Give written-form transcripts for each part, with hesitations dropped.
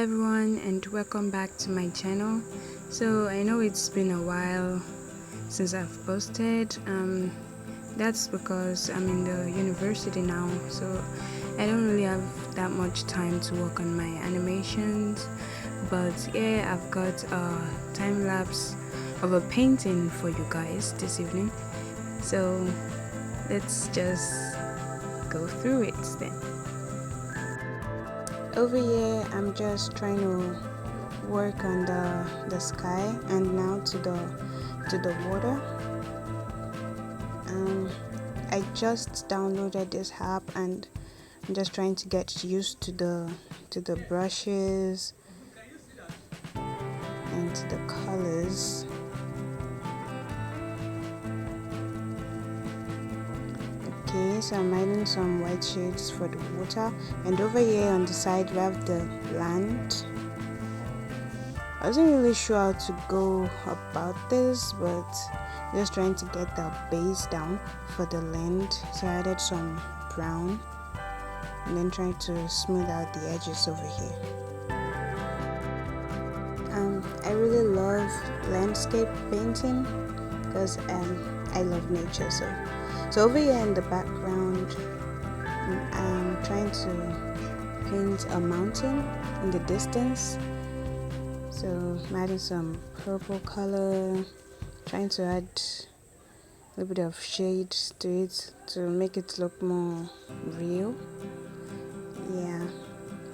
everyone and welcome back to my channel. So I know it's been a while since I've posted. That's because I'm in the university now, so I don't really have that much time to work on my animations. But yeah, I've got a time lapse of a painting for you guys this evening. So let's just go through it then. Over here, I'm just trying to work on the sky and now to the water. I just downloaded this app and I'm just trying to get used to the brushes and to the colors. Okay, so I'm adding some white shades for the water, and over here on the side we have the land. I wasn't really sure how to go about this, but just trying to get the base down for the land. So I added some brown and then trying to smooth out the edges over here. I really love landscape painting because I love nature. So over here in the background, I'm trying to paint a mountain in the distance. So I'm adding some purple color, trying to add a little bit of shade to it to make it look more real. Yeah,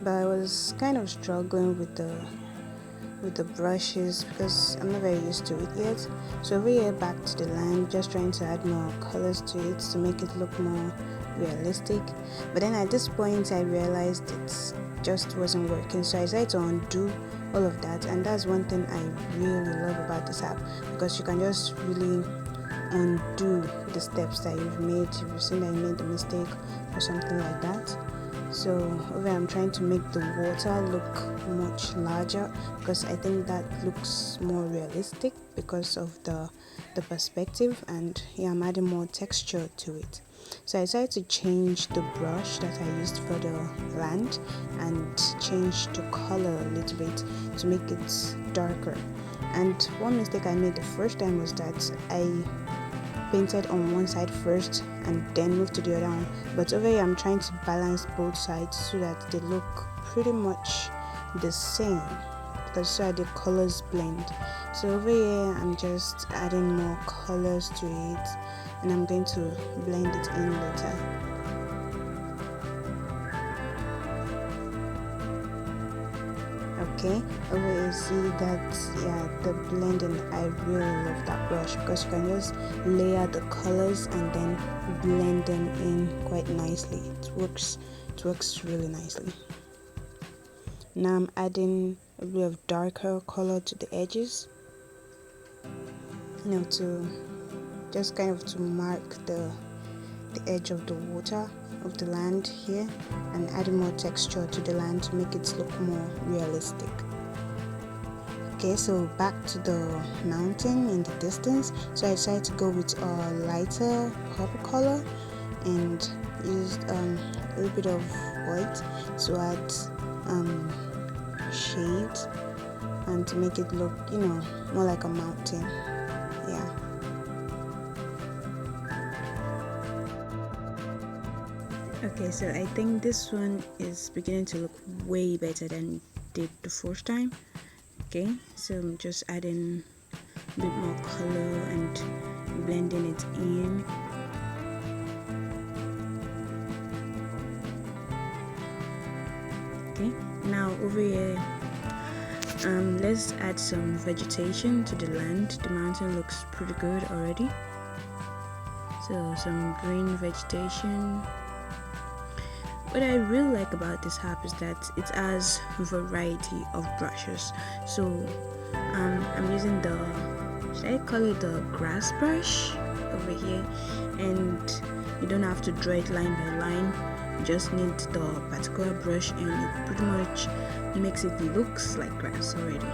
but I was kind of struggling with the brushes because I'm not very used to it yet. So over here back to the land, just trying to add more colors to it to make it look more realistic. But then at this point I realized it just wasn't working, so I decided to undo all of that. And that's one thing I really love about this app, because you can just really undo the steps that you've made if you've seen that you made a mistake or something like that. So over here I'm trying to make the water look much larger because I think that looks more realistic because of the perspective, and yeah, I'm adding more texture to it. So I decided to change the brush that I used for the land and change the color a little bit to make it darker. And one mistake I made the first time was that I painted on one side first and then moved to the other one, but over here I'm trying to balance both sides so that they look pretty much the same, because so the colors blend. So over here I'm just adding more colors to it and I'm going to blend it in later. Okay, over here you see that, yeah, the blending, I really love that brush because you can just layer the colors and then blend them in quite nicely. It works really nicely. Now I'm adding a bit of darker color to the edges, to just kind of to mark the edge of the water of the land here, and adding more texture to the land to make it look more realistic. Okay, so back to the mountain in the distance. So I decided to go with a lighter purple color and used a little bit of white to add shade and to make it look, more like a mountain. Yeah. Okay, so I think this one is beginning to look way better than it did the first time. Okay, so I'm just adding a bit more color and blending it in. Okay, now over here, let's add some vegetation to the land. The mountain looks pretty good already. So some green vegetation. What I really like about this app is that it has a variety of brushes. So I'm using should I call it the grass brush over here, and you don't have to draw it line by line. You just need the particular brush and it pretty much makes it looks like grass already.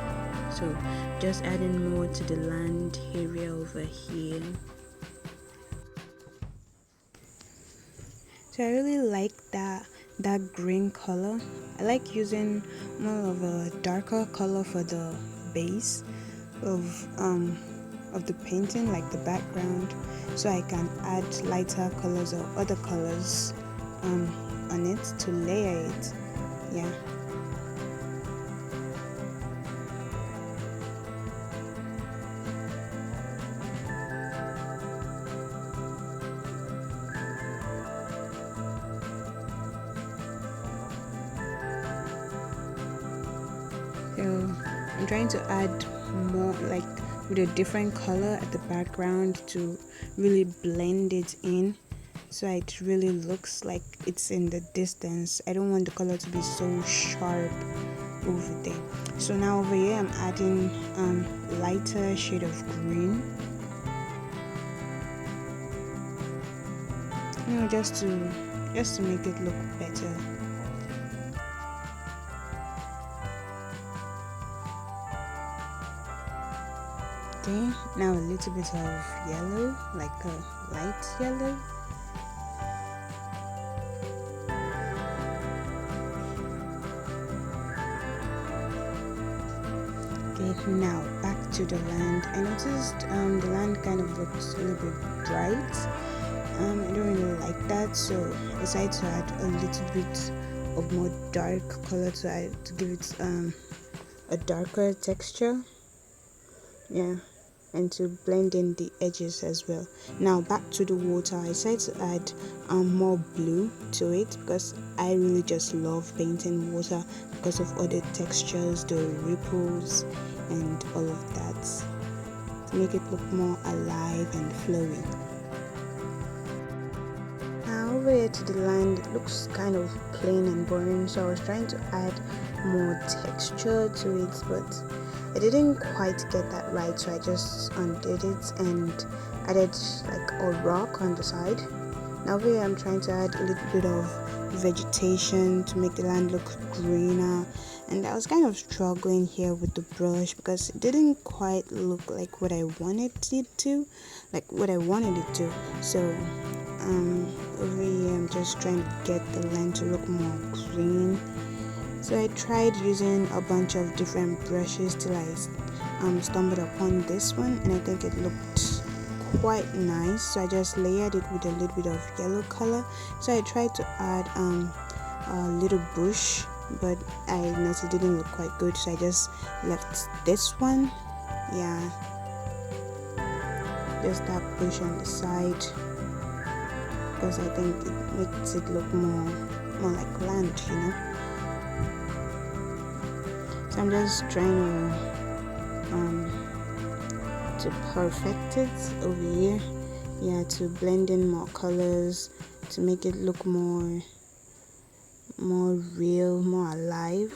So just adding more to the land area over here. So I really like that that green color. I like using more of a darker color for the base of the painting, like the background, so I can add lighter colors or other colors on it to layer it. Yeah. So I'm trying to add more, like with a different color at the background to really blend it in, so it really looks like it's in the distance. I don't want the color to be so sharp over there. So now over here I'm adding lighter shade of green, just to make it look better. Okay, now a little bit of yellow, like a light yellow. Okay, now back to the land. I noticed the land kind of looks a little bit bright. I don't really like that, so I decided to add a little bit of more dark color to give it a darker texture. Yeah, and to blend in the edges as well. Now back to the water. I decided to add more blue to it because I really just love painting water because of all the textures, the ripples and all of that, to make it look more alive and flowy. Now over here to the land, it looks kind of plain and boring, so I was trying to add more texture to it, but I didn't quite get that right, so I just undid it and added like a rock on the side. Now over here I'm trying to add a little bit of vegetation to make the land look greener, and I was kind of struggling here with the brush because it didn't quite look like what I wanted it to, so over here I'm just trying to get the land to look more green. So I tried using a bunch of different brushes till I stumbled upon this one, and I think it looked quite nice, so I just layered it with a little bit of yellow color. So I tried to add a little bush, but I noticed it didn't look quite good, so I just left this one. Yeah, just that bush on the side because I think it makes it look more like land, So I'm just trying to perfect it over here. Yeah, to blend in more colors, to make it look more real, more alive.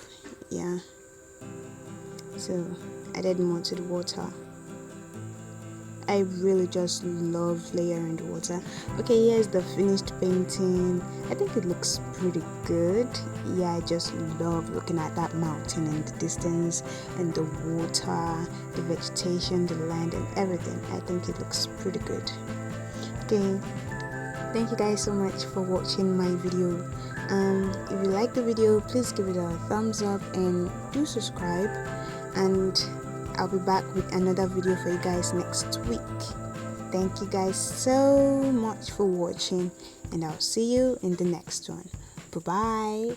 Yeah, so added more to the water. I really just love layering the water. Okay, here's the finished painting. I think it looks pretty good. Yeah, I just love looking at that mountain in the distance, and the water, the vegetation, the land and everything. I think it looks pretty good. Okay, thank you guys so much for watching my video. If you like the video, please give it a thumbs up and do subscribe, and I'll be back with another video for you guys next week. Thank you guys so much for watching, and I'll see you in the next one. Bye bye.